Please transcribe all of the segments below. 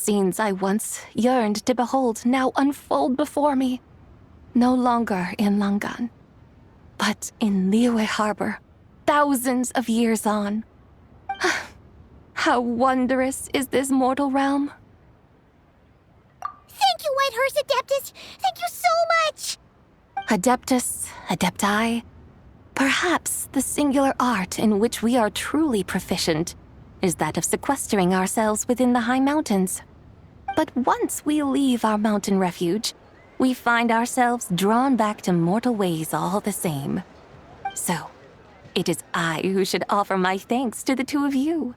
scenes I once yearned to behold now unfold before me. No longer in Langan, but in Liyue Harbor, thousands of years on. How wondrous is this mortal realm. Thank you, Whitehorse Adeptus! Thank you so much! Adeptus, Adepti, perhaps the singular art in which we are truly proficient is that of sequestering ourselves within the high mountains. But once we leave our mountain refuge, we find ourselves drawn back to mortal ways all the same. So, it is I who should offer my thanks to the two of you.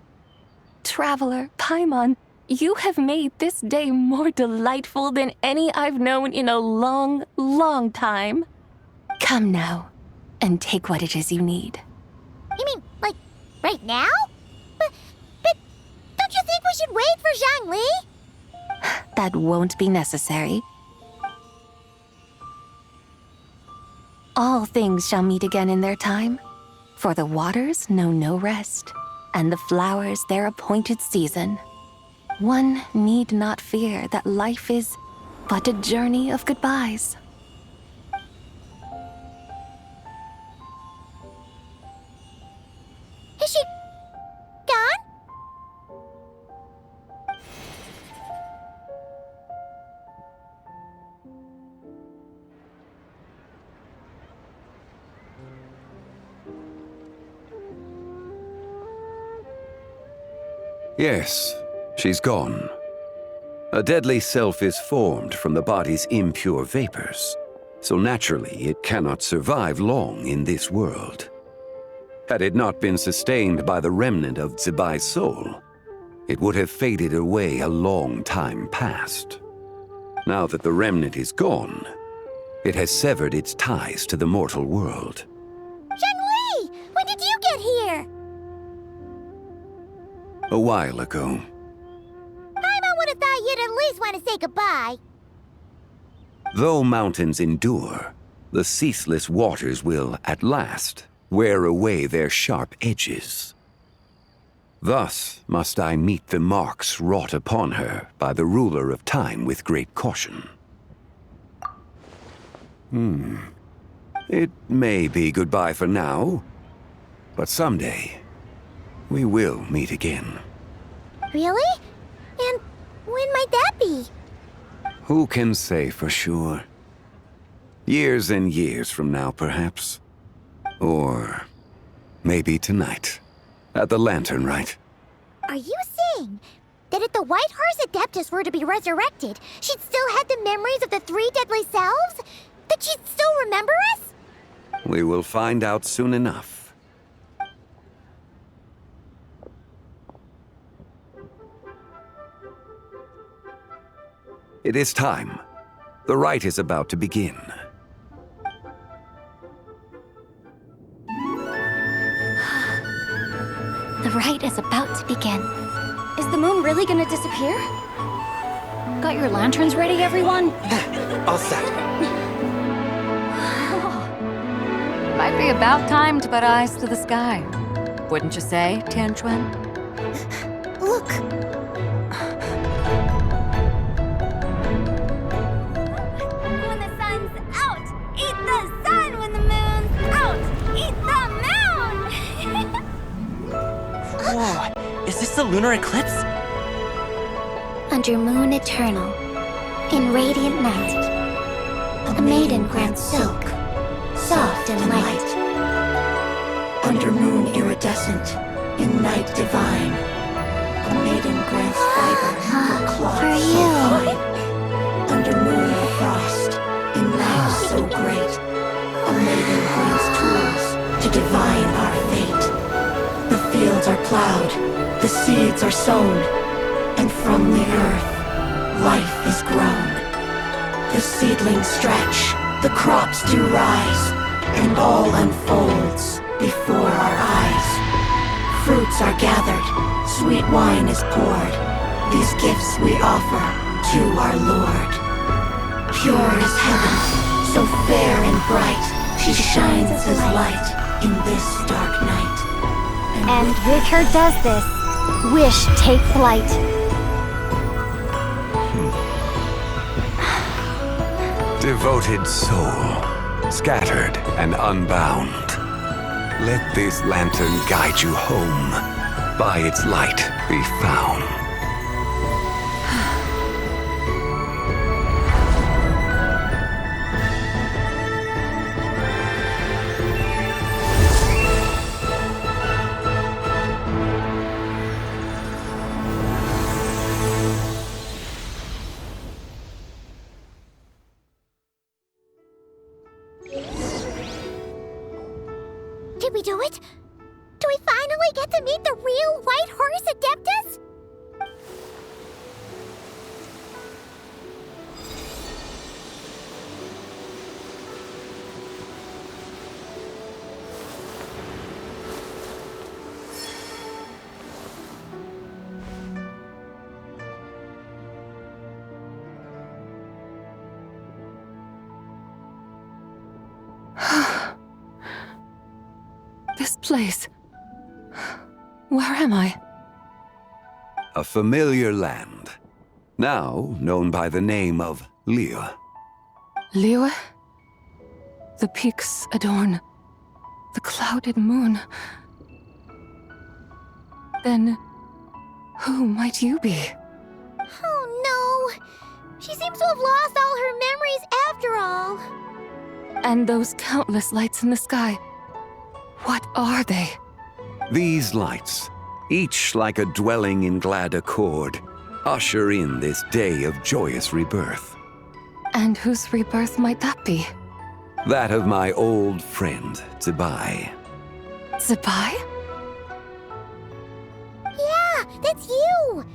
Traveler, Paimon, you have made this day more delightful than any I've known in a long, long time. Come now, and take what it is you need. You mean, like, right now? But don't you think we should wait for Zhangli? That won't be necessary. All things shall meet again in their time, for the waters know no rest, and the flowers their appointed season. One need not fear that life is but a journey of goodbyes. Is she gone? Yes, she's gone. A deadly self is formed from the body's impure vapors, so naturally it cannot survive long in this world. Had it not been sustained by the remnant of Zibai's soul, it would have faded away a long time past. Now that the remnant is gone, it has severed its ties to the mortal world. Zhangli! When did you get here? A while ago. Paimon would have thought you'd at least want to say goodbye. Though mountains endure, the ceaseless waters will, at last, wear away their sharp edges. Thus must I meet the marks wrought upon her by the ruler of time with great caution. It may be goodbye for now, but someday we will meet again. Really? And when might that be? Who can say for sure? Years and years from now, perhaps. Or maybe tonight, at the Lantern Rite. Are you saying that if the Whitehorse Adeptus were to be resurrected, she'd still have the memories of the three deadly selves? That she'd still remember us? We will find out soon enough. It is time. The rite is about to begin. The rite is about to begin. Is the moon really gonna disappear? Got your lanterns ready, everyone? All set. Might be about time to put eyes to the sky. Wouldn't you say, Tianquan? Look! When the sun's out, eat the sun. When the moon's out, eat the moon! Whoa, is this the lunar eclipse? Under moon eternal, in radiant night, a maiden grants silk, soft and light. Under moon iridescent, in night divine, a maiden grants fiber for cloth For so you. fine. Under moon of frost, in night so great, a maiden grants tools to divine our fate. The fields are plowed, the seeds are sown, and from the earth, life is grown. The seedlings stretch, the crops do rise, and all unfolds before our eyes. Fruits are gathered, sweet wine is poured. These gifts we offer to our Lord. Pure is heaven, so fair and bright. She shines as light in this dark night. And Victor does this. Wish take flight. devoted soul, scattered and unbound. Let this lantern guide you home. By its light be found. Did we do it? Do we finally get to meet the real White Horse Adeptus? This place. Where am I? A familiar land, now known by the name of Liyue. Liyue? The peaks adorn the clouded moon. Then, who might you be? Oh no! She seems to have lost all her memories after all. And those countless lights in the sky. What are they? These lights, each like a dwelling in glad accord, usher in this day of joyous rebirth. And whose rebirth might that be? That of my old friend, Zibai. Zibai? Yeah, that's you!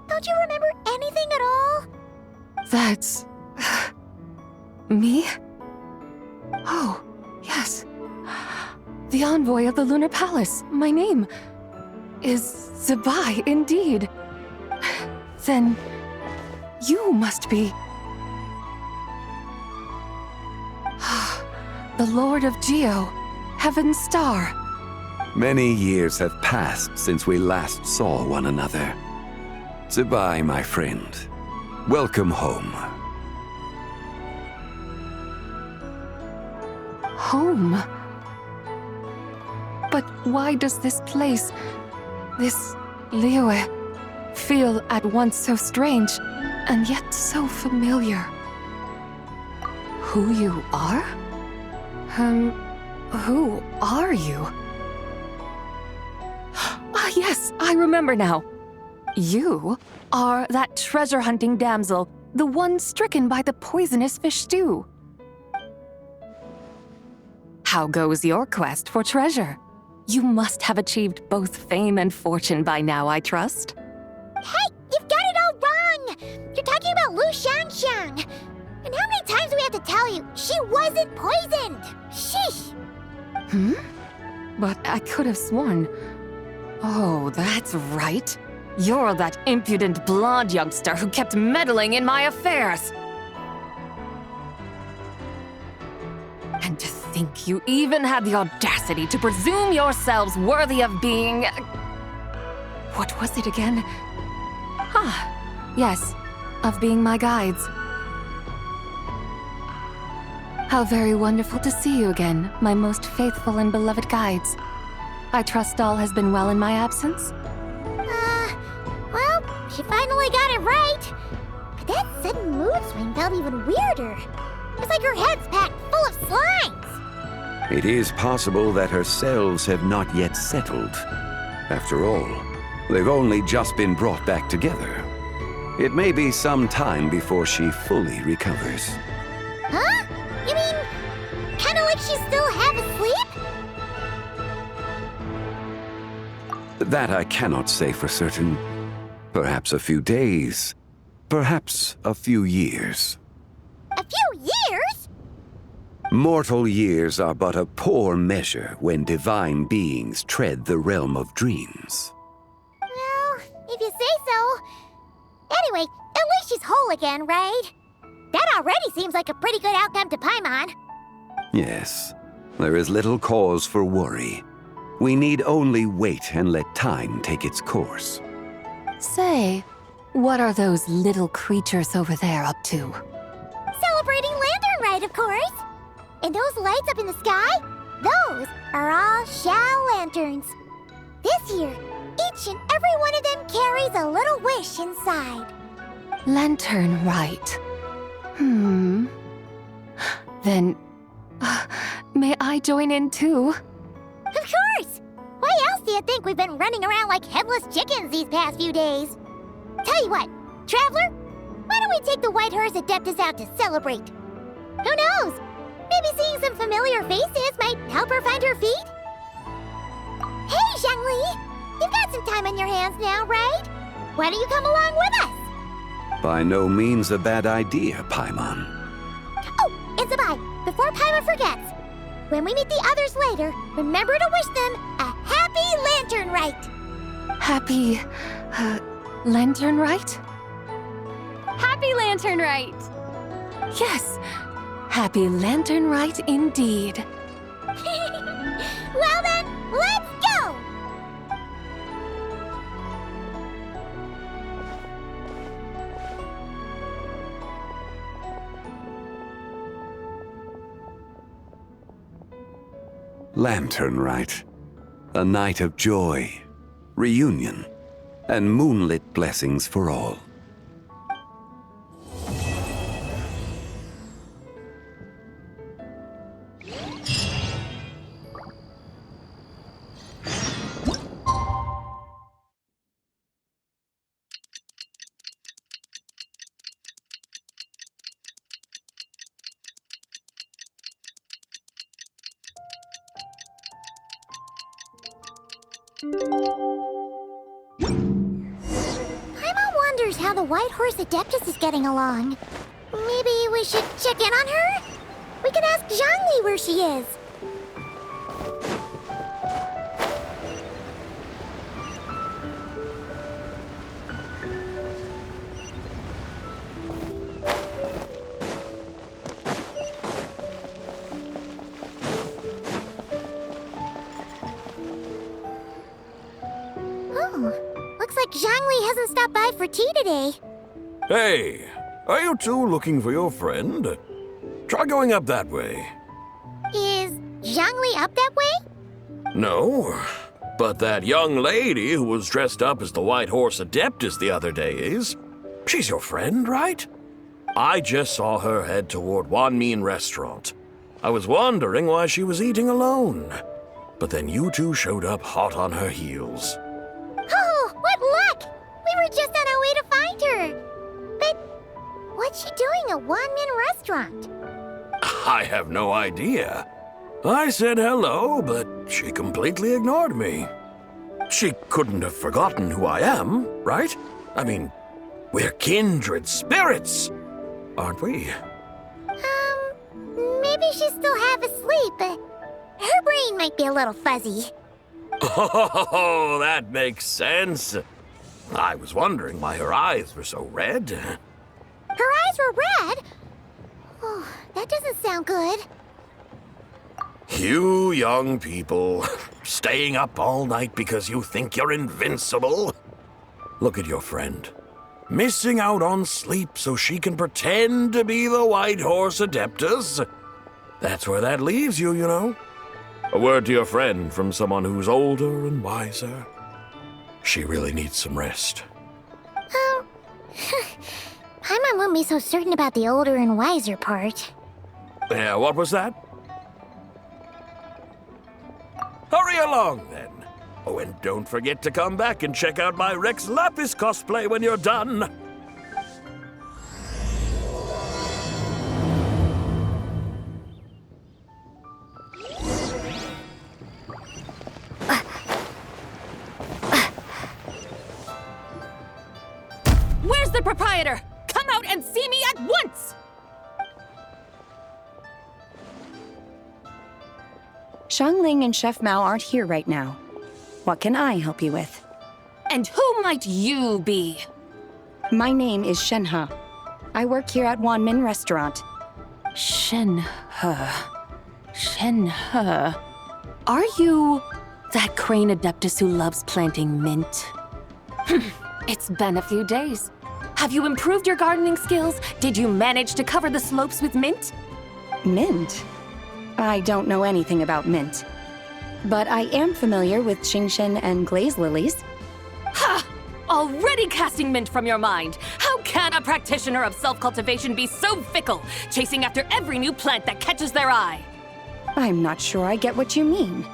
Don't you remember anything at all? That's... me? Oh, yes. The envoy of the Lunar Palace. My name is Zibai, indeed. Then you must be... the Lord of Geo, Heaven's Star. Many years have passed since we last saw one another. Zibai, my friend, welcome home. Home? But why does this place, this Liyue, feel at once so strange and yet so familiar? Who you are? Who are you? Ah, yes, I remember now. You are that treasure-hunting damsel, the one stricken by the poisonous fish stew. How goes your quest for treasure? You must have achieved both fame and fortune by now, I trust. Hey, you've got it all wrong! You're talking about Lu Xiangxiang. And how many times do we have to tell you? She wasn't poisoned! Sheesh! But I could have sworn... Oh, that's right. You're that impudent blonde youngster who kept meddling in my affairs. And to think you even had the audacity to presume yourselves worthy of being... What was it again? Ah, yes, of being my guides. How very wonderful to see you again, my most faithful and beloved guides. I trust all has been well in my absence? Well, she finally got it right. But that sudden mood swing felt even weirder. It's like her head's packed full of slimes. It is possible that her cells have not yet settled. After all, they've only just been brought back together. It may be some time before she fully recovers. Huh? You mean, kinda like she's still half asleep? That I cannot say for certain. Perhaps a few days, perhaps a few years. A few years? Mortal years are but a poor measure when divine beings tread the realm of dreams. Well, if you say so. Anyway, at least she's whole again, right? That already seems like a pretty good outcome to Paimon. Yes, there is little cause for worry. We need only wait and let time take its course. Say, what are those little creatures over there up to? Celebrating Lantern right, of course. And those lights up in the sky, those are all Shao lanterns. This year, each and every one of them carries a little wish inside. Lantern right. Then, may I join in too? Of course! Why else do you think we've been running around like headless chickens these past few days? Tell you what, Traveler, why don't we take the White Horse Adeptus out to celebrate? Who knows? Maybe seeing some familiar faces might help her find her feet? Hey, Zhongli! You've got some time on your hands now, right? Why don't you come along with us? By no means a bad idea, Paimon. Oh, and Sabai, before Paimon forgets, when we meet the others later, remember to wish them a happy lantern rite. Happy, lantern right? Happy Lantern Rite! Yes, happy lantern right indeed. Well then, let's go! Lantern Rite. A night of joy, reunion, and moonlit blessings for all. Paimon wonders how the White Horse Adeptus is getting along. Maybe we should check in on her? We could ask Zhongli where she is. Oh, looks like Zhongli hasn't stopped by for tea today. Hey, are you two looking for your friend? Try going up that way. Is Zhongli up that way? No, but that young lady who was dressed up as the White Horse Adeptus the other day is. She's your friend, right? I just saw her head toward Wanmin Restaurant. I was wondering why she was eating alone. But then you two showed up hot on her heels. Oh, what luck! We were just on our way to find her. But what's she doing at Wanmin Restaurant? I have no idea. I said hello, but she completely ignored me. She couldn't have forgotten who I am, right? I mean, we're kindred spirits, aren't we? Maybe she's still half asleep, but her brain might be a little fuzzy. Oh, that makes sense. I was wondering why her eyes were so red. Her eyes were red? Oh, that doesn't sound good. You young people, staying up all night because you think you're invincible. Look at your friend. Missing out on sleep so she can pretend to be the White Horse Adeptus. That's where that leaves you, you know. A word to your friend from someone who's older and wiser. She really needs some rest. Paimon won't be so certain about the older and wiser part. Yeah, what was that? Hurry along, then. Oh, and don't forget to come back and check out my Rex Lapis cosplay when you're done. Where's the proprietor? Come out and see me at once! Xiangling and Chef Mao aren't here right now. What can I help you with? And who might you be? My name is Shenhe. I work here at Wanmin Restaurant. Shenhe. Shenhe. Are you that crane adeptus who loves planting mint? It's been a few days. Have you improved your gardening skills? Did you manage to cover the slopes with mint? Mint? I don't know anything about mint. But I am familiar with Qingshen and glaze lilies. Ha! Already casting mint from your mind! How can a practitioner of self-cultivation be so fickle, chasing after every new plant that catches their eye? I'm not sure I get what you mean.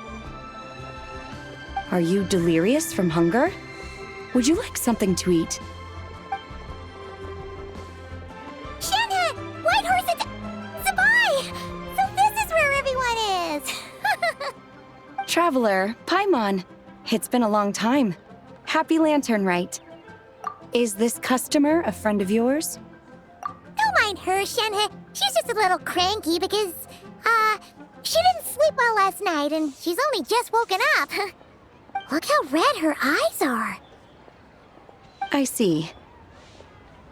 Are you delirious from hunger? Would you like something to eat? Shenhe! Whitehorse and Sabai! So this is where everyone is! Traveler, Paimon. It's been a long time. Happy Lantern Rite. Is this customer a friend of yours? Don't mind her, Shenhe. She's just a little cranky because, she didn't sleep well last night and she's only just woken up. Look how red her eyes are. I see.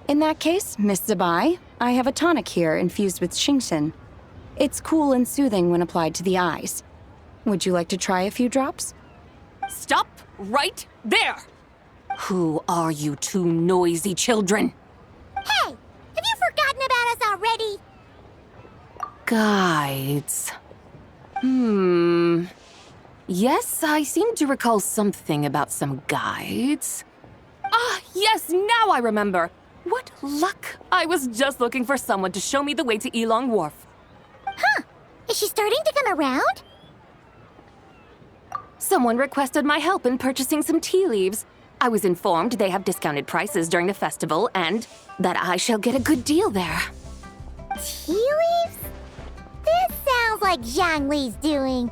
In that case, Miss Zabai, I have a tonic here infused with Qingshen. It's cool and soothing when applied to the eyes. Would you like to try a few drops? Stop right there! Who are you two noisy children? Hey! Have you forgotten about us already? Guides. Yes, I seem to recall something about some guides. Ah, yes, now I remember. What luck! I was just looking for someone to show me the way to Elong Wharf. Huh. Is she starting to come around? Someone requested my help in purchasing some tea leaves. I was informed they have discounted prices during the festival and that I shall get a good deal there. Tea leaves? This sounds like Zhongli's doing.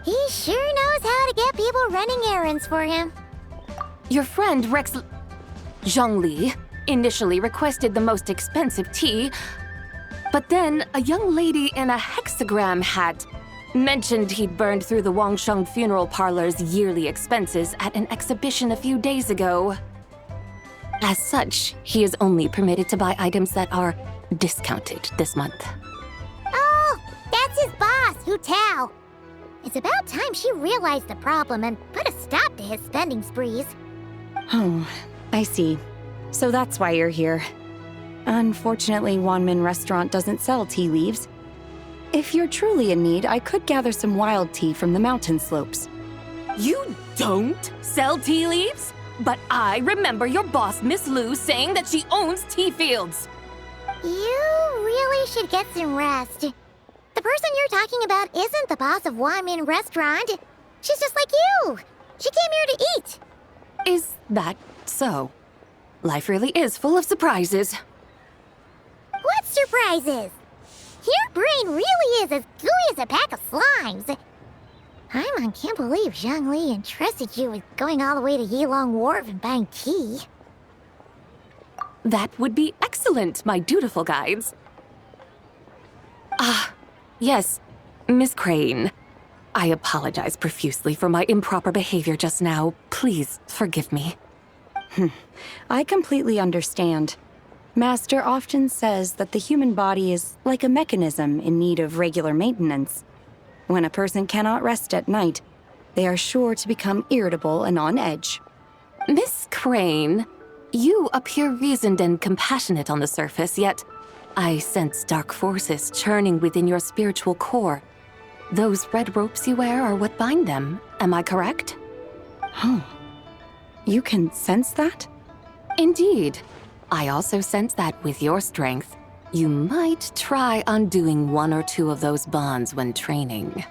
He sure knows how to get people running errands for him. Your friend Rex Zhongli initially requested the most expensive tea, but then a young lady in a hexagram hat mentioned he'd burned through the Wangsheng Funeral Parlor's yearly expenses at an exhibition a few days ago. As such, he is only permitted to buy items that are discounted this month. Oh, that's his boss, Hu Tao. It's about time she realized the problem and put a stop to his spending sprees. Oh, I see. So that's why you're here. Unfortunately, Wanmin Restaurant doesn't sell tea leaves. If you're truly in need, I could gather some wild tea from the mountain slopes. You don't sell tea leaves? But I remember your boss, Miss Lu, saying that she owns tea fields. You really should get some rest. The person you're talking about isn't the boss of Wanmin Restaurant. She's just like you. She came here to eat. Is that so? Life really is full of surprises. What surprises? Your brain really is as gooey as a pack of slimes. Paimon can't believe Zhongli entrusted you with going all the way to Yilong Wharf and buying tea. That would be excellent, my dutiful guides. Ah, yes, Miss Crane. I apologize profusely for my improper behavior just now. Please forgive me. I completely understand. Master often says that the human body is like a mechanism in need of regular maintenance. When a person cannot rest at night, they are sure to become irritable and on edge. Miss Crane, you appear reasoned and compassionate on the surface, yet I sense dark forces churning within your spiritual core. Those red ropes you wear are what bind them, am I correct? Oh, you can sense that? Indeed. I also sense that with your strength, you might try undoing one or two of those bonds when training.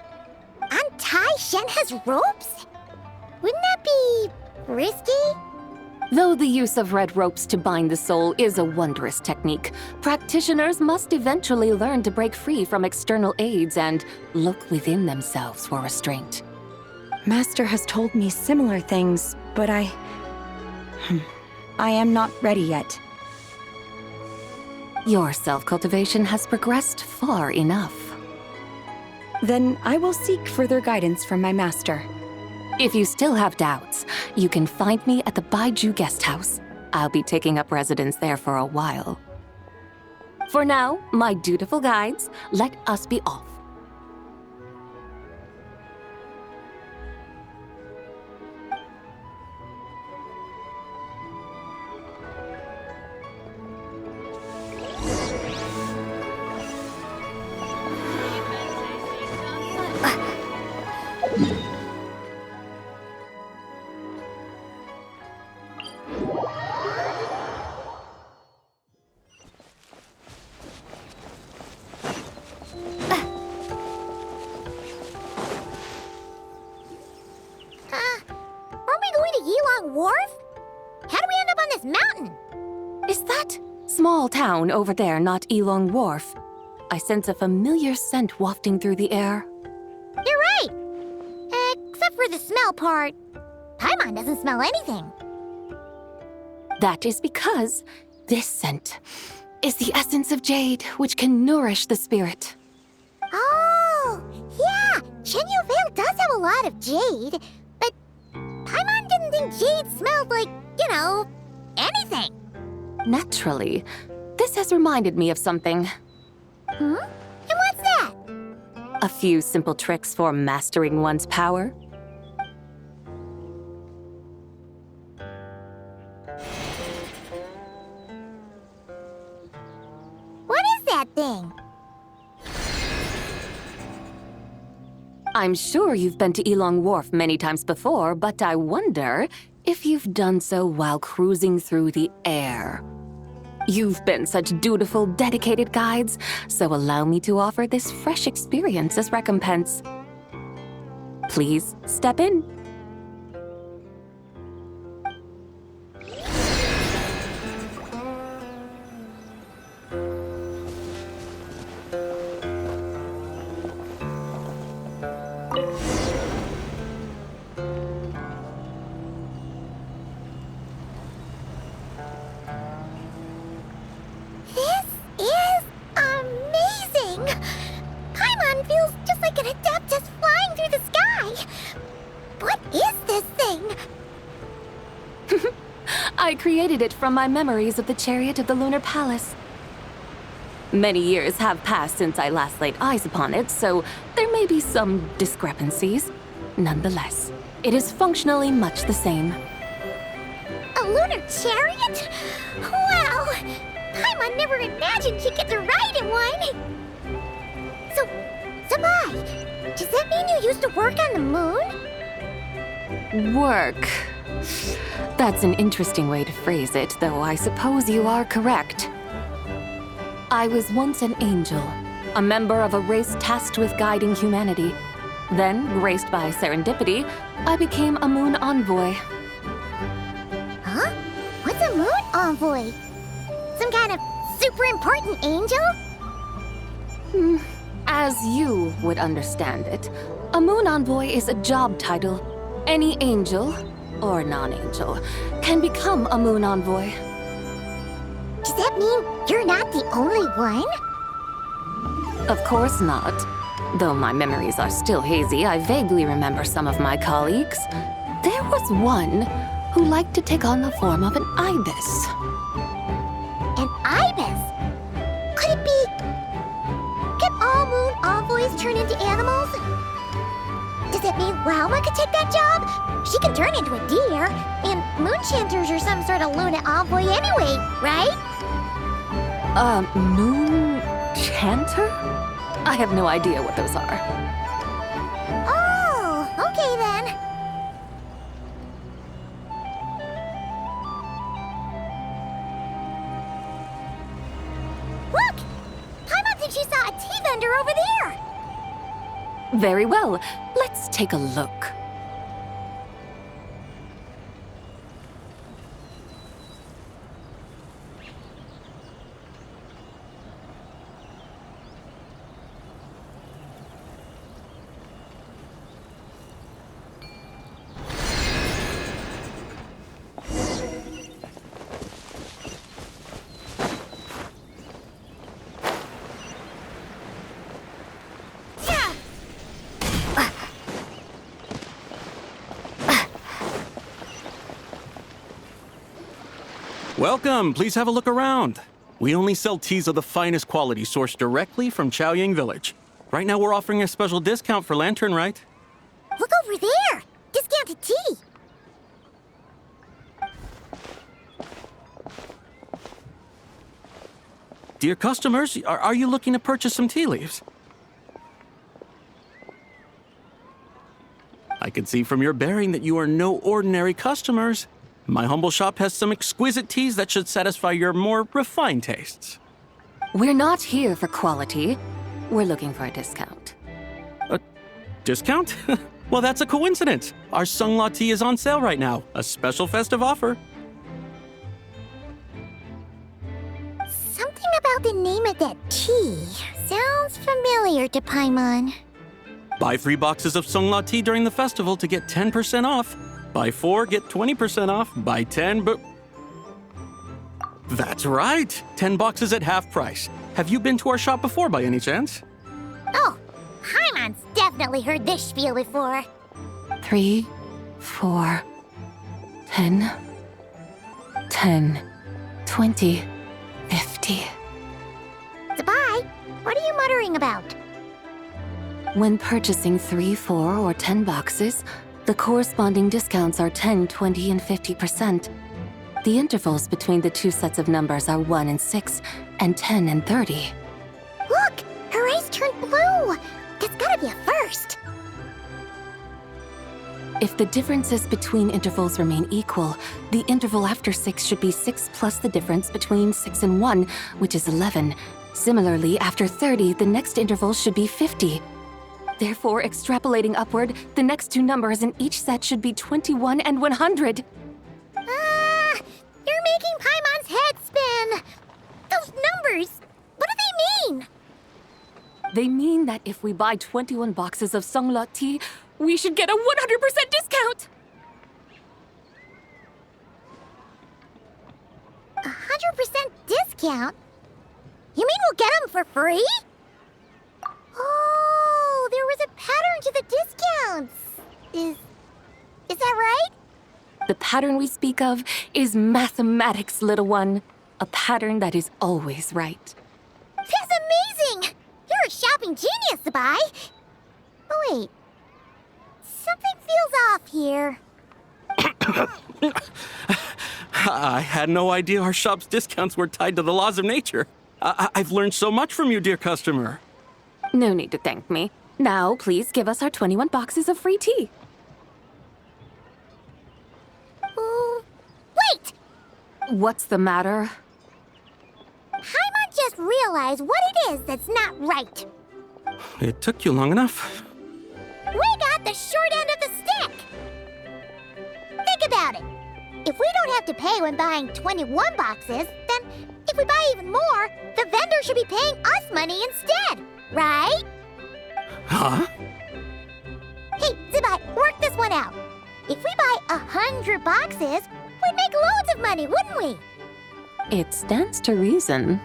Untie Shenhe's ropes? Wouldn't that be risky? Though the use of red ropes to bind the soul is a wondrous technique, practitioners must eventually learn to break free from external aids and look within themselves for restraint. Master has told me similar things, but I am not ready yet. Your self-cultivation has progressed far enough. Then I will seek further guidance from my master. If you still have doubts, you can find me at the Baiju Guest House. I'll be taking up residence there for a while. For now, my dutiful guides, let us be off. Is that small town over there not Elong Wharf? I sense a familiar scent wafting through the air. You're right! Except for the smell part. Paimon doesn't smell anything. That is because this scent is the essence of jade, which can nourish the spirit. Oh, yeah! Shenyu Vale does have a lot of jade, but Paimon didn't think jade smelled like, anything. Naturally, this has reminded me of something. Hmm? And what's that? A few simple tricks for mastering one's power. What is that thing? I'm sure you've been to Elong Wharf many times before, but I wonder if you've done so while cruising through the air. You've been such dutiful, dedicated guides, so allow me to offer this fresh experience as recompense. Please step in. This is amazing! Paimon feels just like an Adeptus flying through the sky. What is this thing? I created it from my memories of the chariot of the Lunar Palace. Many years have passed since I last laid eyes upon it, so there may be some discrepancies. Nonetheless, it is functionally much the same. A lunar chariot? Wow! Paimon never imagined she'd get to ride in one! So, Sabai, does that mean you used to work on the moon? Work. That's an interesting way to phrase it, though I suppose you are correct. I was once an angel, a member of a race tasked with guiding humanity. Then, graced by serendipity, I became a moon envoy. Huh? What's a moon envoy? Some kind of super important angel? As you would understand it, a moon envoy is a job title. Any angel, or non-angel, can become a moon envoy. Does that mean you're not the only one? Of course not. Though my memories are still hazy, I vaguely remember some of my colleagues. There was one who liked to take on the form of an ibis. An ibis? Could it be... Can all moon envoys turn into animals? Does that mean Rauma could take that job? She can turn into a deer, and moonchanters are some sort of Luna envoy anyway, right? Moon chanter? I have no idea what those are. Oh, okay then. Look! Paimon thinks she saw a tea vendor over there! Very well, let's take a look. Welcome, please have a look around. We only sell teas of the finest quality sourced directly from Chaoying Village. Right now we're offering a special discount for Lantern Rite. Look over there! Discounted tea! Dear customers, are you looking to purchase some tea leaves? I can see from your bearing that you are no ordinary customers. My humble shop has some exquisite teas that should satisfy your more refined tastes. We're not here for quality. We're looking for a discount. A discount? Well, that's a coincidence. Our Sunglaw tea is on sale right now. A special festive offer. about the name of that tea? Sounds familiar to Paimon. Buy 3 boxes of Songla tea during the festival to get 10% off. Buy 4, get 20% off. Buy 10, but... That's right! 10 boxes at half price. Have you been to our shop before by any chance? Oh, Paimon's definitely heard this spiel before. 3, 4, 10, 10, 20, 50. Zabai, what are you muttering about? When purchasing 3, 4, or 10 boxes, the corresponding discounts are 10, 20, and 50%. The intervals between the two sets of numbers are 1 and 6, and 10 and 30. Look! Her eyes turned blue! That's gotta be a first! If the differences between intervals remain equal, the interval after 6 should be 6 plus the difference between 6 and 1, which is 11. Similarly, after 30, the next interval should be 50. Therefore, extrapolating upward, the next two numbers in each set should be 21 and 100. You're making Paimon's head spin! Those numbers, what do they mean? They mean that if we buy 21 boxes of Songla tea, we should get a 100% discount! 100% discount? You mean we'll get them for free? Oh, there was a pattern to the discounts. Is that right? The pattern we speak of is mathematics, little one. A pattern that is always right. That's amazing! You're a shopping genius, Zabai. Oh, wait. Something feels off here. I had no idea our shop's discounts were tied to the laws of nature. I've learned so much from you, dear customer. No need to thank me. Now, please give us our 21 boxes of free tea. Wait! What's the matter? Paimon just realized what it is that's not right. It took you long enough. We got the short end of the stick! Think about it. If we don't have to pay when buying 21 boxes, then if we buy even more, the vendor should be paying us money instead, right? Huh? Hey, Zabai, work this one out. If we buy 100 boxes, we'd make loads of money, wouldn't we? It stands to reason.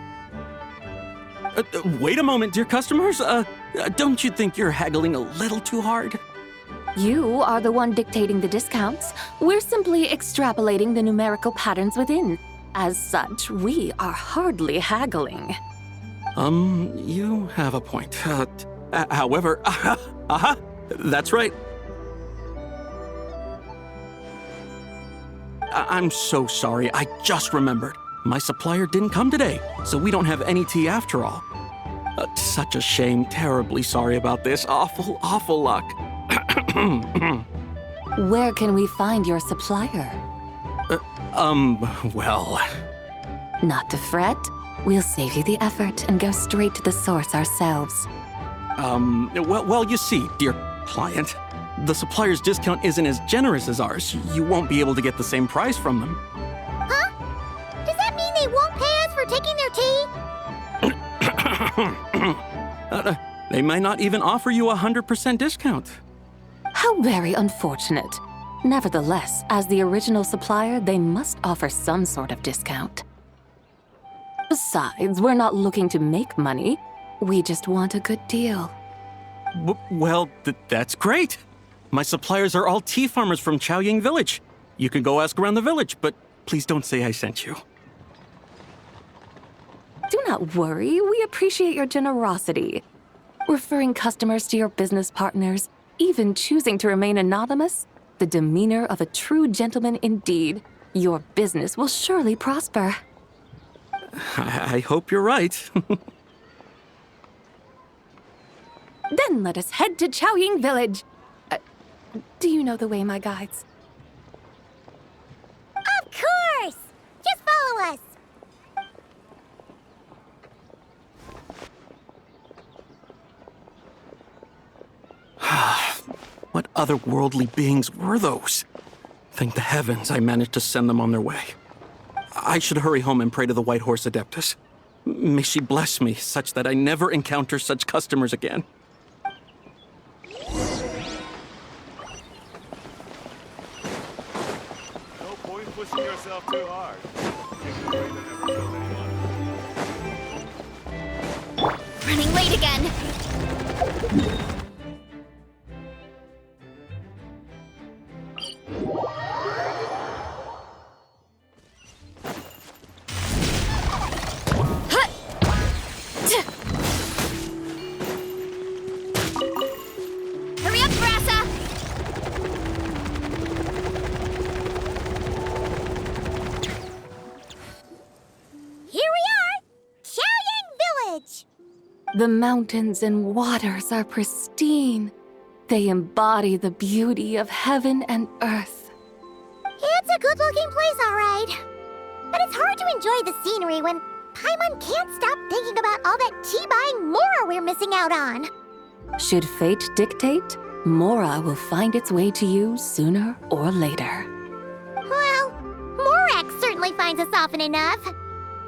Wait a moment, dear customers. Don't you think you're haggling a little too hard? You are the one dictating the discounts. We're simply extrapolating the numerical patterns within. As such, we are hardly haggling. You have a point. However, that's right. I'm so sorry. I just remembered. My supplier didn't come today, so we don't have any tea after all. Such a shame. Terribly sorry about this. Awful luck. Where can we find your supplier? Well... Not to fret. We'll save you the effort and go straight to the source ourselves. Well, you see, dear client, the supplier's discount isn't as generous as ours. You won't be able to get the same price from them. Huh? Does that mean they won't pay us for taking their tea? They might not even offer you a 100% discount. How very unfortunate. Nevertheless, as the original supplier, they must offer some sort of discount. Besides, we're not looking to make money. We just want a good deal. Well, that's great. My suppliers are all tea farmers from Chaoying Village. You can go ask around the village, but please don't say I sent you. Do not worry, we appreciate your generosity. Referring customers to your business partners, even choosing to remain anonymous, the demeanor of a true gentleman indeed. Your business will surely prosper. I hope you're right. Then let us head to Chaoying Village. Do you know the way, my guides? Of course! Just follow us! What otherworldly beings were those? Thank the heavens I managed to send them on their way. I should hurry home and pray to the White Horse Adeptus. May she bless me such that I never encounter such customers again. No point pushing yourself too hard. Running late again. Hurry up, Grassa! Here we are! Xiaoyang Village! The mountains and waters are pristine. They embody the beauty of heaven and earth. It's a good-looking place, all right. But it's hard to enjoy the scenery when Paimon can't stop thinking about all that tea-buying Mora we're missing out on. Should fate dictate, Mora will find its way to you sooner or later. Well, Morak certainly finds us often enough.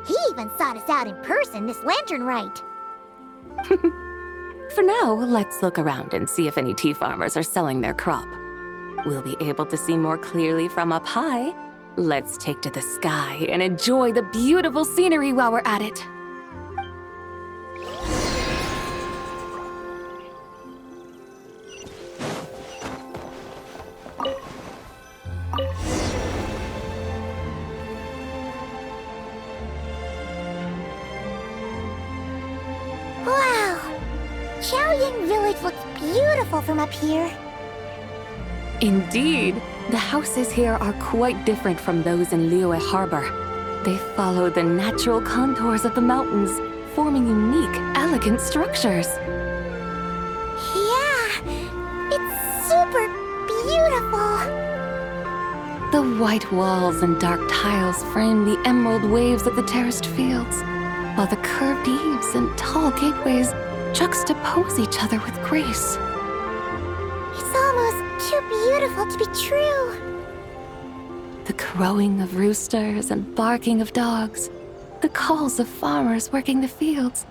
He even sought us out in person this lantern rite. For now, let's look around and see if any tea farmers are selling their crop. We'll be able to see more clearly from up high. Let's take to the sky and enjoy the beautiful scenery while we're at it. Wow! Xiaoyang Village looks beautiful from up here. Indeed, the houses here are quite different from those in Liyue Harbor. They follow the natural contours of the mountains, forming unique, elegant structures. Yeah, it's super beautiful. The white walls and dark tiles frame the emerald waves of the terraced fields, while the curved eaves and tall gateways juxtapose each other with grace. It's almost too beautiful to be true. The crowing of roosters and barking of dogs, the calls of farmers working the fields,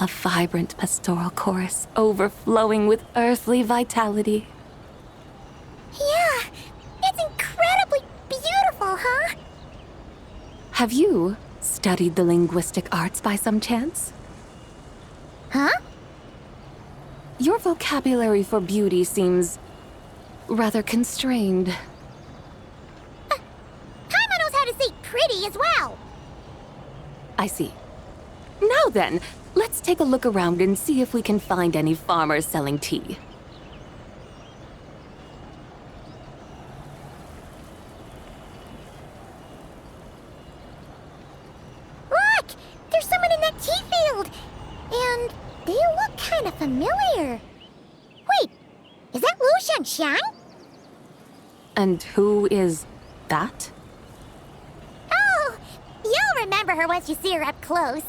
a vibrant pastoral chorus overflowing with earthly vitality. Yeah, it's incredibly beautiful, huh? Have you studied the linguistic arts by some chance? Huh? Your vocabulary for beauty seems rather constrained. Paimon knows how to say pretty as well. I see. Now then, let's take a look around and see if we can find any farmers selling tea. Look! There's someone in that tea field! And they look kind of familiar. Wait, is that Lu Xiangxiang? And who is that? Oh, you'll remember her once you see her up close.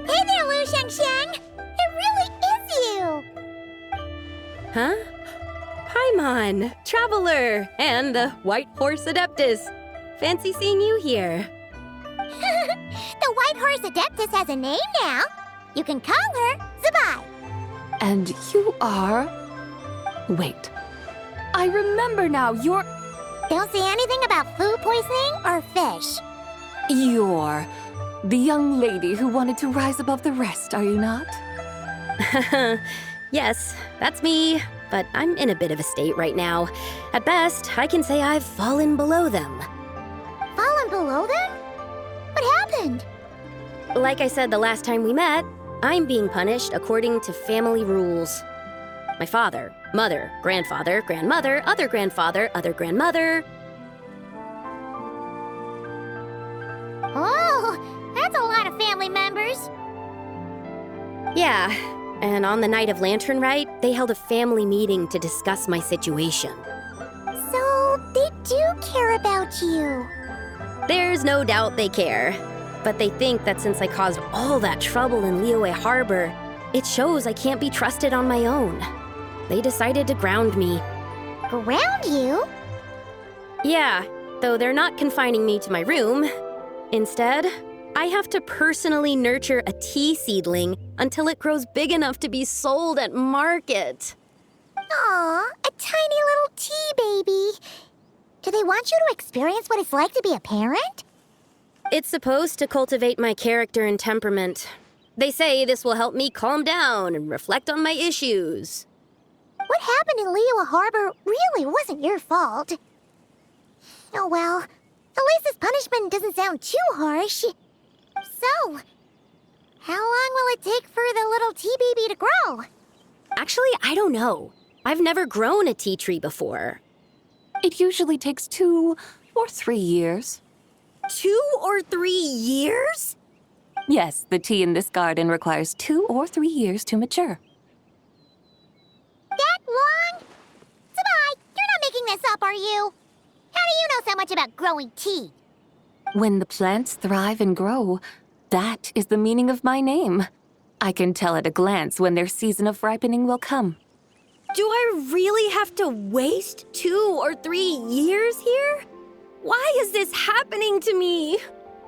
Hey there, Lu Xiangxiang! It really is you! Huh? Paimon, Traveler, and the White Horse Adeptus. Fancy seeing you here. The White Horse Adeptus has a name now. You can call her Zabai. And you are... Wait. I remember now, you're... Don't say anything about food poisoning or fish. You're the young lady who wanted to rise above the rest, are you not? Yes, that's me, but I'm in a bit of a state right now. At best, I can say I've fallen below them. Fallen below them? What happened? Like I said the last time we met, I'm being punished according to family rules. My father, mother, grandfather, grandmother, other grandfather, other grandmother. Oh, that's a lot of family members. Yeah, and on the night of Lantern Rite, they held a family meeting to discuss my situation. So, they do care about you. There's no doubt they care. But they think that since I caused all that trouble in Liyue Harbor, it shows I can't be trusted on my own. They decided to ground me. Ground you? Yeah, though they're not confining me to my room. Instead, I have to personally nurture a tea seedling until it grows big enough to be sold at market. Aw, a tiny little tea baby. Do they want you to experience what it's like to be a parent? It's supposed to cultivate my character and temperament. They say this will help me calm down and reflect on my issues. What happened in Liyue Harbor really wasn't your fault. Oh well, at least this punishment doesn't sound too harsh. So, how long will it take for the little tea baby to grow? Actually, I don't know. I've never grown a tea tree before. It usually takes 2 or 3 years. 2 or 3 years? Yes, the tea in this garden requires 2 or 3 years to mature. That long? Sabai, you're not making this up, are you? How do you know so much about growing tea? When the plants thrive and grow, that is the meaning of my name. I can tell at a glance when their season of ripening will come. Do I really have to waste 2 or 3 years here? Why is this happening to me?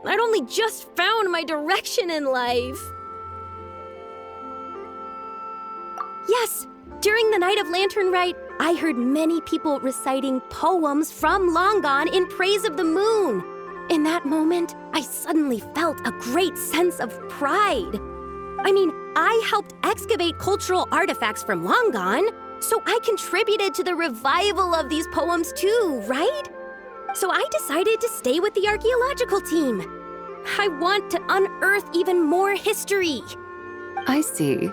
I'd only just found my direction in life. Yes, during the Night of Lantern Rite, I heard many people reciting poems from Long Gone in praise of the moon. In that moment, I suddenly felt a great sense of pride. I mean, I helped excavate cultural artifacts from Long Gone, so I contributed to the revival of these poems too, right? So I decided to stay with the archaeological team. I want to unearth even more history. I see.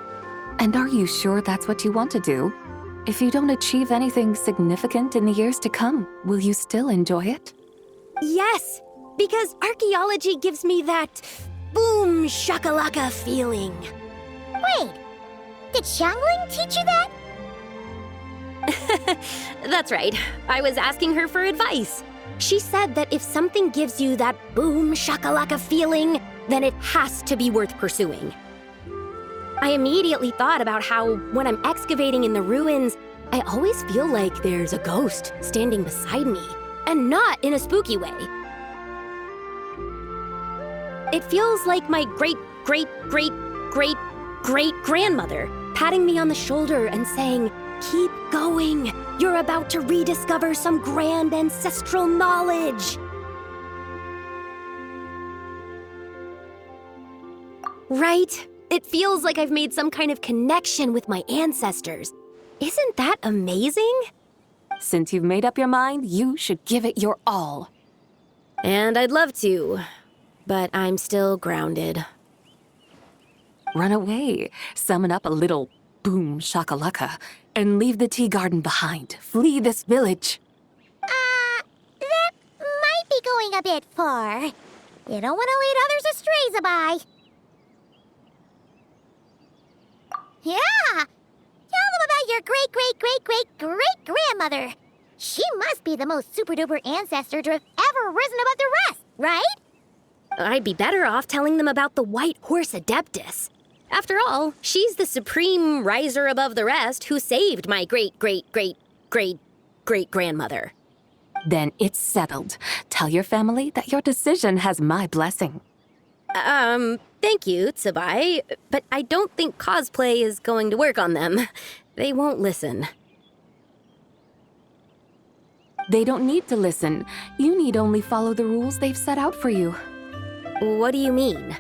And are you sure that's what you want to do? If you don't achieve anything significant in the years to come, will you still enjoy it? Yes, because archaeology gives me that boom shakalaka feeling. Wait, did Xiangling teach you that? That's right. I was asking her for advice. She said that if something gives you that boom shakalaka feeling, then it has to be worth pursuing. I immediately thought about how, when I'm excavating in the ruins, I always feel like there's a ghost standing beside me, and not in a spooky way. It feels like my great-great-great-great-great-grandmother patting me on the shoulder and saying, "Keep going. You're about to rediscover some grand ancestral knowledge." Right? It feels like I've made some kind of connection with my ancestors. Isn't that amazing? Since you've made up your mind, you should give it your all. And I'd love to, but I'm still grounded. Run away, summon up a little boom shakalaka, and leave the tea garden behind. Flee this village. That might be going a bit far. You don't want to lead others astray, Sabai. Yeah! Tell them about your great-great-great-great-great-grandmother. She must be the most super-duper ancestor to have ever risen above the rest, right? I'd be better off telling them about the White Horse Adeptus. After all, she's the supreme riser above the rest who saved my great-great-great-great-great-grandmother. Then it's settled. Tell your family that your decision has my blessing. Thank you, Tsubai, but I don't think cosplay is going to work on them. They won't listen. They don't need to listen. You need only follow the rules they've set out for you. What do you mean?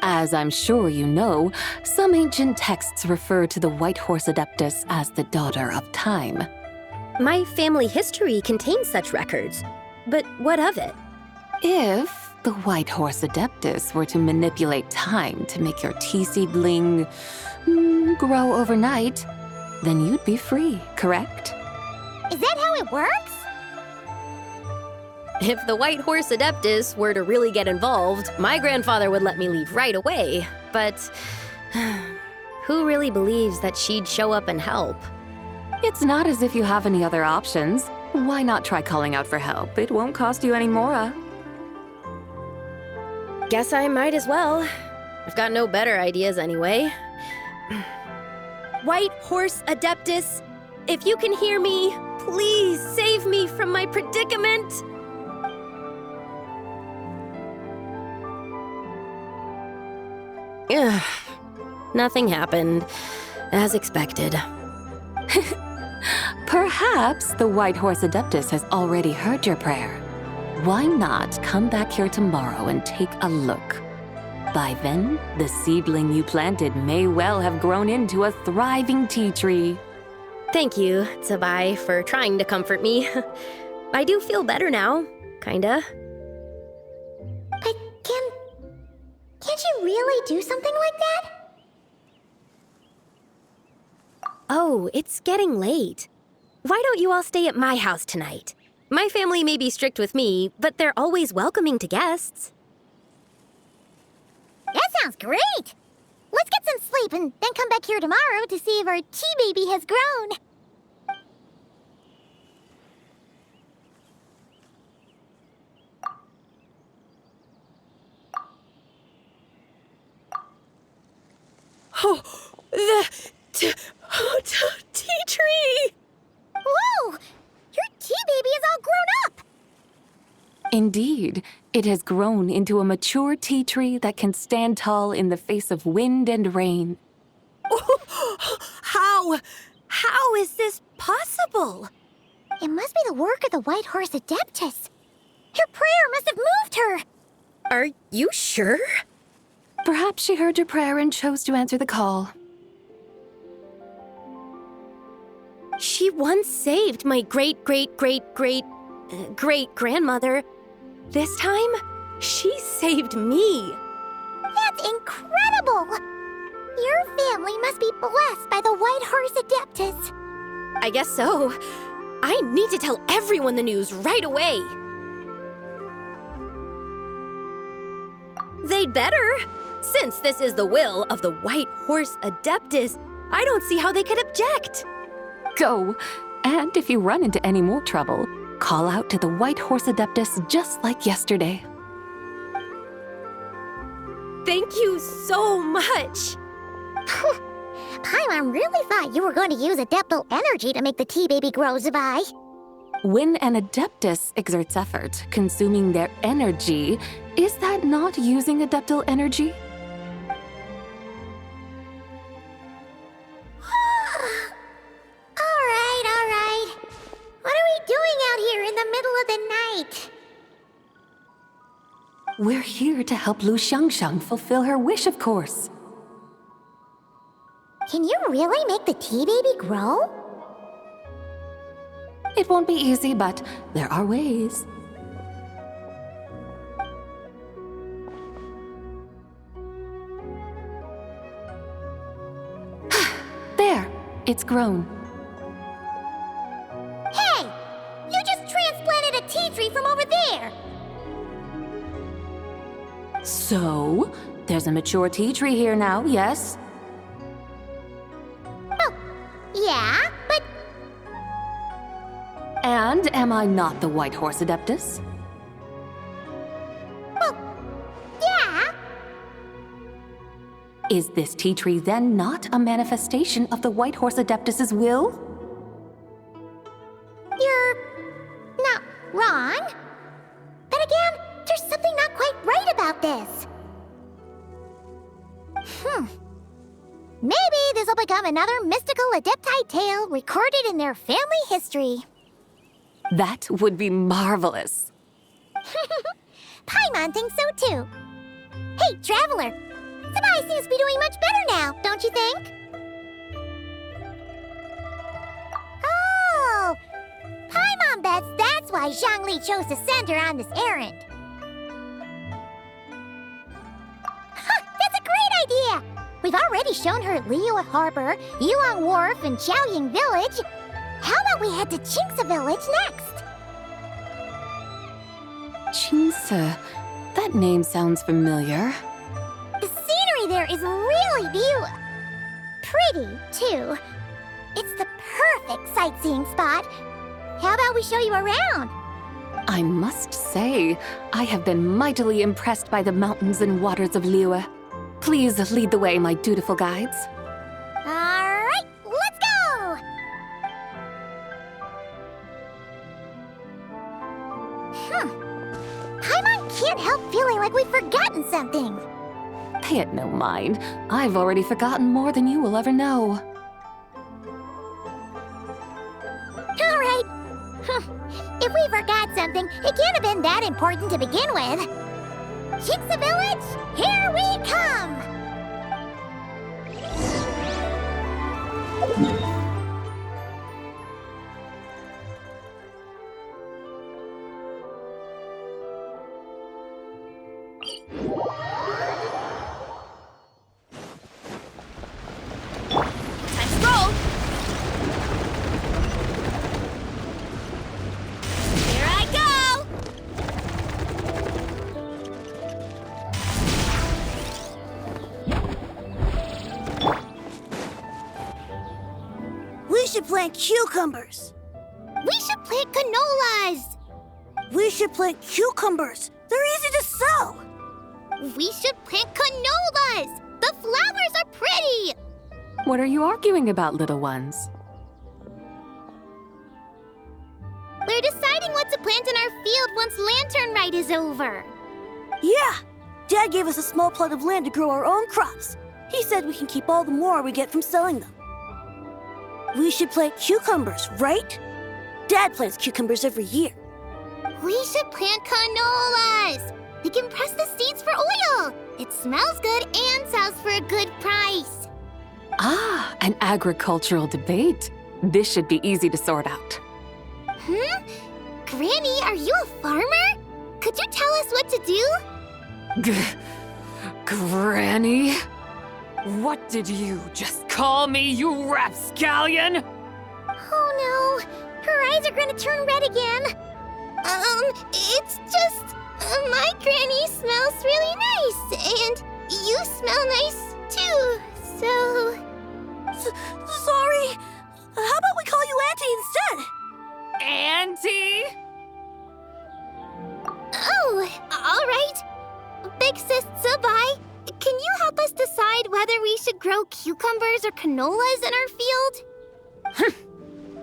As I'm sure you know, some ancient texts refer to the White Horse Adeptus as the Daughter of Time. My family history contains such records, but what of it? If the White Horse Adeptus were to manipulate time to make your tea seedling grow overnight, then you'd be free, correct? Is that how it works? If the White Horse Adeptus were to really get involved, my grandfather would let me leave right away. But who really believes that she'd show up and help? It's not as if you have any other options. Why not try calling out for help? It won't cost you any more. Guess I might as well. I've got no better ideas anyway. White Horse Adeptus, if you can hear me, please save me from my predicament! Ugh. Nothing happened, as expected. Perhaps the White Horse Adeptus has already heard your prayer. Why not come back here tomorrow and take a look? By then, the seedling you planted may well have grown into a thriving tea tree. Thank you, Tsabai, for trying to comfort me. I do feel better now, kinda. But can't you really do something like that? Oh, it's getting late. Why don't you all stay at my house tonight? My family may be strict with me, but they're always welcoming to guests. That sounds great! Let's get some sleep and then come back here tomorrow to see if our tea baby has grown. Oh, the tea tree! Whoa! Your tea baby is all grown up! Indeed, it has grown into a mature tea tree that can stand tall in the face of wind and rain. How is this possible? It must be the work of the White Horse Adeptus. Your prayer must have moved her! Are you sure? Perhaps she heard your prayer and chose to answer the call. She once saved my great-great-great-great-great-grandmother. This time, she saved me. That's incredible! Your family must be blessed by the White Horse Adeptus. I guess so. I need to tell everyone the news right away. They'd better. Since this is the will of the White Horse Adeptus, I don't see how they could object. Go! And if you run into any more trouble, call out to the White Horse Adeptus just like yesterday. Thank you so much! Paimon really thought you were going to use Adeptal energy to make the tea baby grow, Tsabai. When an Adeptus exerts effort, consuming their energy, is that not using Adeptal energy? All right. What are we doing out here in the middle of the night? We're here to help Lu Xiangxiang fulfill her wish, of course. Can you really make the tea baby grow? It won't be easy, but there are ways. There, it's grown. Hey! You just transplanted a tea tree from over there! So, there's a mature tea tree here now, yes? Oh, yeah, but... And am I not the White Horse Adeptus? Well, yeah. Is this tea tree then not a manifestation of the White Horse Adeptus's will? You're not wrong. But again, there's something not quite right about this. Maybe this will become another mystical Adepti tale recorded in their family history. That would be marvelous. Paimon thinks so too. Hey, Traveler! Tsabai seems to be doing much better now, don't you think? Oh! Paimon bets that's why Zhongli chose to send her on this errand. That's a great idea! We've already shown her Liyue Harbor, Yuan Wharf, and Xiaoying Village. How about we head to Qingce Village next? Qingce. That name sounds familiar. The scenery there is really pretty, too. It's the perfect sightseeing spot. How about we show you around? I must say, I have been mightily impressed by the mountains and waters of Liyue. Please lead the way, my dutiful guides. All right, let's go! Paimon can't help feeling like we've forgotten something. Pay it no mind. I've already forgotten more than you will ever know. All right. If we forgot something, it can't have been that important to begin with. Chicks Village, here we come! Time to roll! Here I go! We should plant cucumbers. We should plant canolas! We should plant cucumbers. They're easy to sow. We should plant canolas! The flowers are pretty! What are you arguing about, little ones? We're deciding what to plant in our field once Lantern Rite is over. Yeah. Dad gave us a small plot of land to grow our own crops. He said we can keep all the more we get from selling them. We should plant cucumbers, right? Dad plants cucumbers every year. We should plant canolas! We can press the seeds for oil! It smells good and sells for a good price. Ah, an agricultural debate. This should be easy to sort out. Granny, are you a farmer? Could you tell us what to do? Granny? What did you just call me, you rapscallion? Oh no, her eyes are gonna turn red again. It's just, my granny smells really nice, and you smell nice too, so... Sorry. How about we call you Auntie instead? Auntie? Oh, all right. Big Sis Zubai, can you help us decide whether we should grow cucumbers or canolas in our field?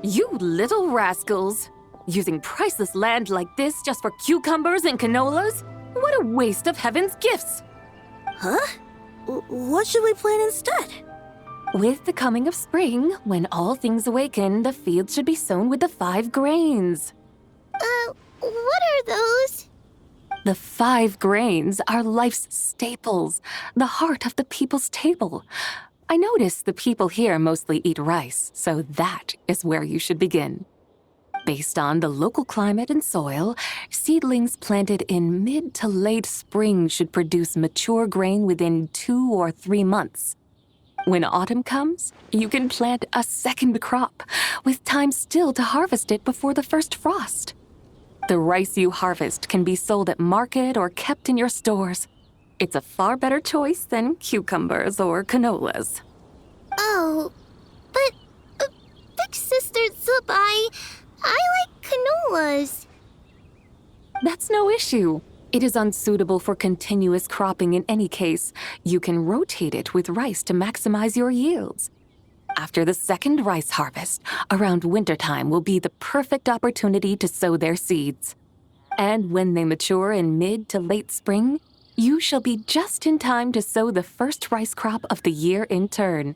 You little rascals! Using priceless land like this just for cucumbers and canolas? What a waste of heaven's gifts! Huh? What should we plant instead? With the coming of spring, when all things awaken, the field should be sown with the 5 grains. What are those? The 5 grains are life's staples, the heart of the people's table. I notice the people here mostly eat rice, so that is where you should begin. Based on the local climate and soil, seedlings planted in mid to late spring should produce mature grain within 2 or 3 months. When autumn comes, you can plant a second crop, with time still to harvest it before the first frost. The rice you harvest can be sold at market or kept in your stores. It's a far better choice than cucumbers or canolas. Oh, but Big Sister Zubai, I like canolas. That's no issue. It is unsuitable for continuous cropping in any case. You can rotate it with rice to maximize your yields. After the second rice harvest, around wintertime will be the perfect opportunity to sow their seeds. And when they mature in mid to late spring, you shall be just in time to sow the first rice crop of the year in turn.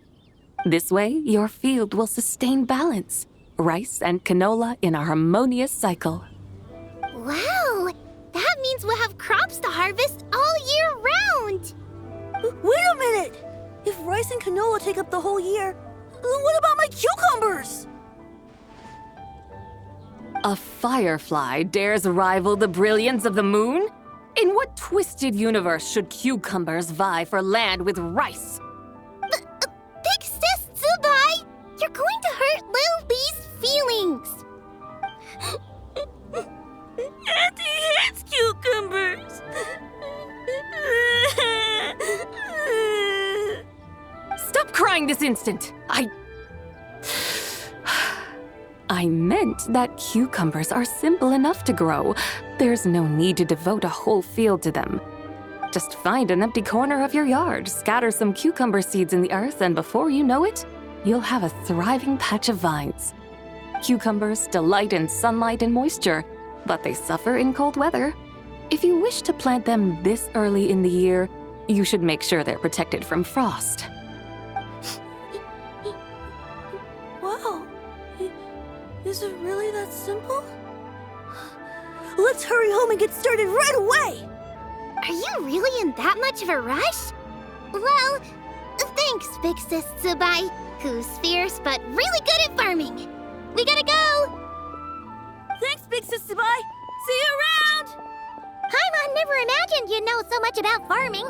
This way, your field will sustain balance, rice and canola in a harmonious cycle. Wow, that means we'll have crops to harvest all year round. Wait a minute! If rice and canola take up the whole year, what about my cucumbers? A firefly dares rival the brilliance of the moon? In what twisted universe should cucumbers vie for land with rice? Big Sis Zubai, you're going to hurt Lil Lee's feelings. Auntie hates cucumbers. Stop crying this instant! I meant that cucumbers are simple enough to grow. There's no need to devote a whole field to them. Just find an empty corner of your yard, scatter some cucumber seeds in the earth, and before you know it, you'll have a thriving patch of vines. Cucumbers delight in sunlight and moisture. but they suffer in cold weather. If you wish to plant them this early in the year, you should make sure they're protected from frost. Wow. Is it really that simple? Let's hurry home and get started right away! Are you really in that much of a rush? Well, thanks, Big Sis Zubai, who's fierce but really good at farming. We gotta go! Thanks, Big Sis Zubai! See you around! Paimon never imagined you'd know so much about farming.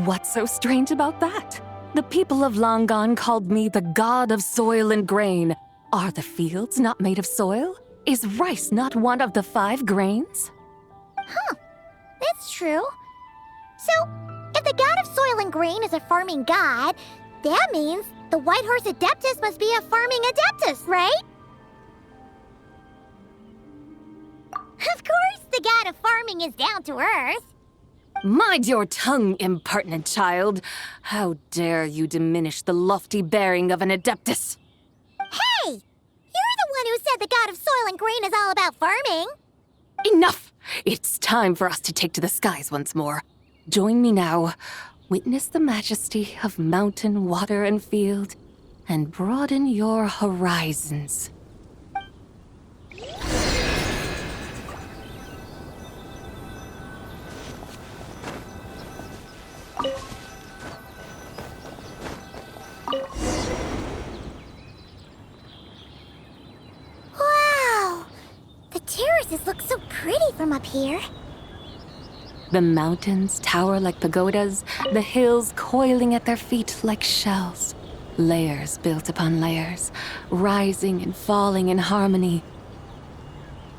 What's so strange about that? The people of Longon called me the god of soil and grain. Are the fields not made of soil? Is rice not one of the 5 grains? Huh, that's true. So, if the god of soil and grain is a farming god, that means the White Horse Adeptus must be a farming adeptus, right? Of course, the god of farming is down to earth. Mind your tongue, impertinent child. How dare you diminish the lofty bearing of an adeptus? Hey! You're the one who said the god of soil and grain is all about farming. Enough! It's time for us to take to the skies once more. Join me now. Witness the majesty of mountain, water, and field, and broaden your horizons. Wow! The terraces look so pretty from up here. The mountains tower like pagodas, the hills coiling at their feet like shells. Layers built upon layers, rising and falling in harmony.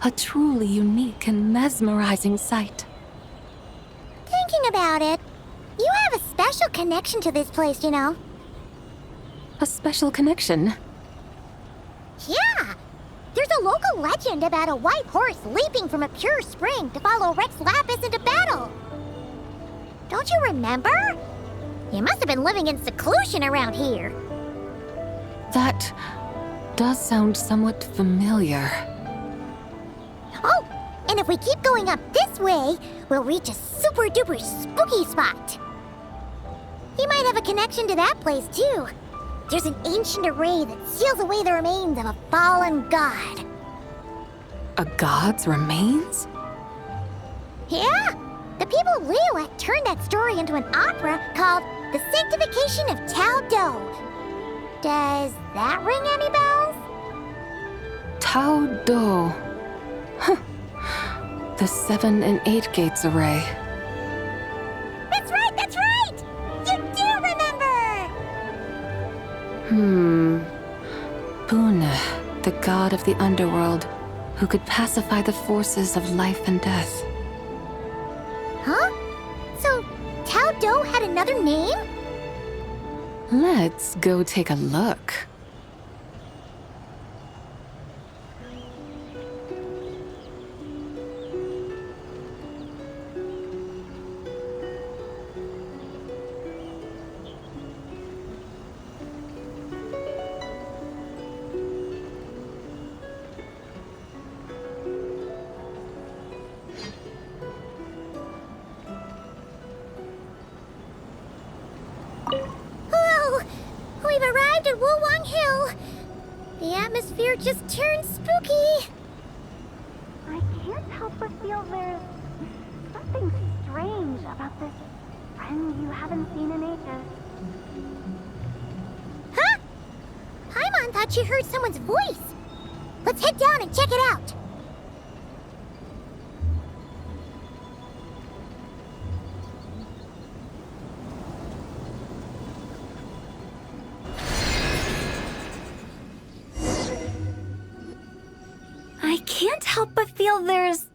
A truly unique and mesmerizing sight. Thinking about it, you have a special connection to this place, you know. A special connection? Yeah! There's a local legend about a white horse leaping from a pure spring to follow Rex Lapis into battle. Don't you remember? You must have been living in seclusion around here. That does sound somewhat familiar. Oh, and if we keep going up this way, we'll reach a super duper spooky spot. You might have a connection to that place too. There's an ancient array that seals away the remains of a fallen god. A god's remains? Yeah! The people of Liyue turned that story into an opera called The Sanctification of Tao Do. Does that ring any bells? Tao Do. Huh. The 7 and 8 gates array. That's right, that's right! You do remember! Buna, the god of the underworld, who could pacify the forces of life and death. Huh? So, Tao Do had another name? Let's go take a look. We've arrived at Wulwang Hill. The atmosphere just turned spooky. I can't help but feel there's something strange about this friend you haven't seen in ages. Huh? Paimon thought she heard someone's voice. Let's head down and check it out. I can't help but feel there's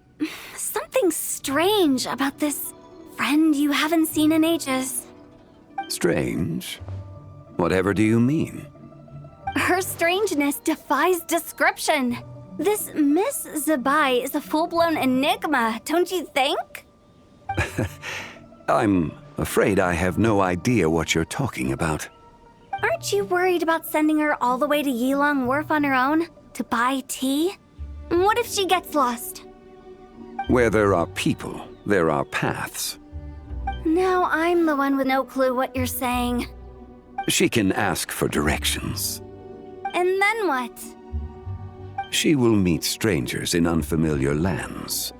something strange about this friend you haven't seen in ages. Strange? Whatever do you mean? Her strangeness defies description. This Miss Zubai is a full-blown enigma, don't you think? I'm afraid I have no idea what you're talking about. Aren't you worried about sending her all the way to Yilong Wharf on her own to buy tea? What if she gets lost? Where there are people, there are paths. Now I'm the one with no clue what you're saying. She can ask for directions. And then what? She will meet strangers in unfamiliar lands,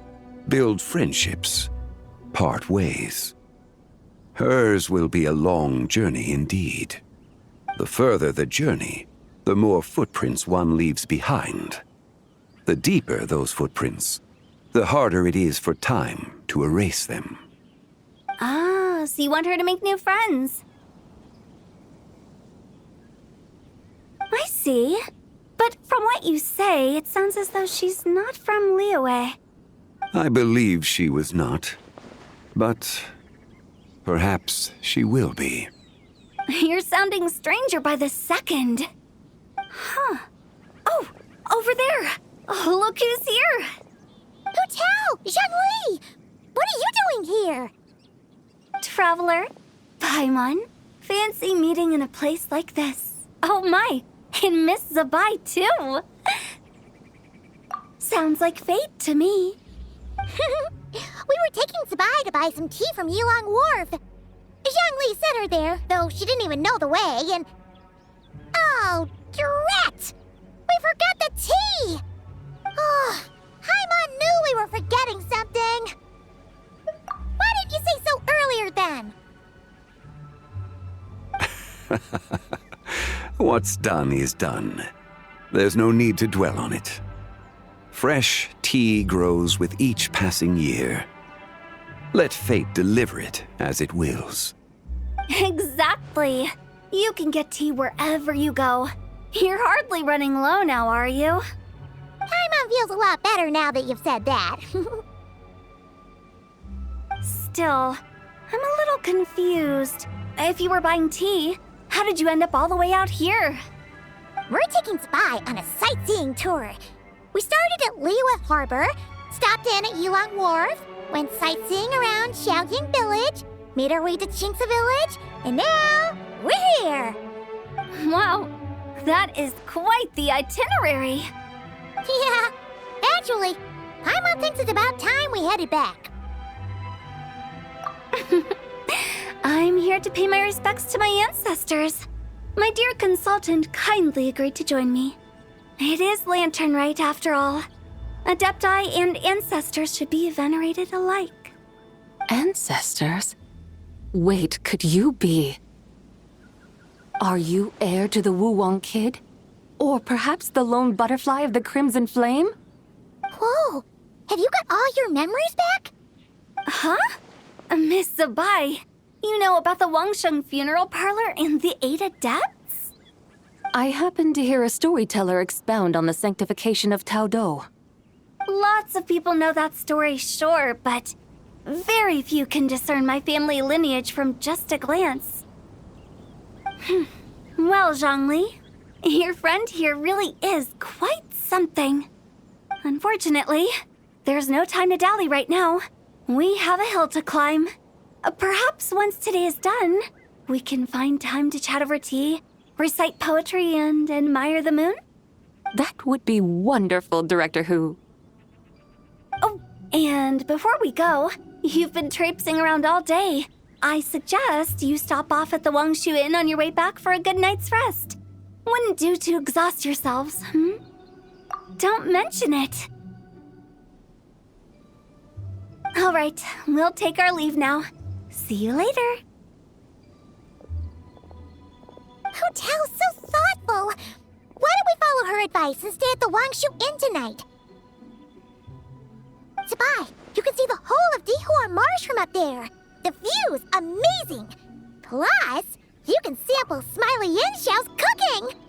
build friendships, part ways. Hers will be a long journey indeed. The further the journey, the more footprints one leaves behind. The deeper those footprints, the harder it is for time to erase them. Ah, so you want her to make new friends. I see. But from what you say, it sounds as though she's not from Liyue. I believe she was not, but perhaps she will be. You're sounding stranger by the second. Huh. Oh, over there. Oh, look who's here. Hu Tao! Zhongli! What are you doing here? Traveler, Paimon, fancy meeting in a place like this. Oh my, and Miss Zabai too. Sounds like fate to me. We were taking Zabai to buy some tea from Yulong Wharf. Zhongli sent her there, though she didn't even know the way, and... Oh, drat! We forgot the tea! Oh, Paimon knew we were forgetting something. Why didn't you say so earlier then? What's done is done. There's no need to dwell on it. Fresh tea grows with each passing year. Let fate deliver it as it wills. Exactly. You can get tea wherever you go. You're hardly running low now, are you? Paimon feels a lot better now that you've said that. Still, I'm a little confused. If you were buying tea, how did you end up all the way out here? We're taking Spy on a sightseeing tour. We started at Liyue Harbor, stopped in at Yulong Wharf, went sightseeing around Xiaoying Village, made our way to Qingce Village, and now we're here. Wow, that is quite the itinerary. Yeah, actually, Paimon thinks it's about time we headed back. I'm here to pay my respects to my ancestors. My dear consultant kindly agreed to join me. It is Lantern Rite, after all. Adepti and ancestors should be venerated alike. Ancestors? Wait, could you be? Are you heir to the Wuwang Kid? Or perhaps the lone butterfly of the Crimson Flame? Whoa, have you got all your memories back? Huh? Miss Zabai, you know about the Wangsheng funeral parlor and the 8 adepts? I happened to hear a storyteller expound on the sanctification of Tao Do. Lots of people know that story, sure, but very few can discern my family lineage from just a glance. Well, Zhongli, your friend here really is quite something. Unfortunately, there's no time to dally right now. We have a hill to climb. Perhaps once today is done, we can find time to chat over tea, recite poetry, and admire the moon? That would be wonderful, Director Hu. Oh, and before we go, you've been traipsing around all day. I suggest you stop off at the Wangshu Inn on your way back for a good night's rest. Wouldn't do to exhaust yourselves, Don't mention it. All right, we'll take our leave now. See you later. Hu Tao's so thoughtful. Why don't we follow her advice and stay at the Wangshu Inn tonight? Zabai, you can see the whole of Dihua Marsh from up there. The view's amazing. Plus, you can sample Smiley Yin Xiao's cooking.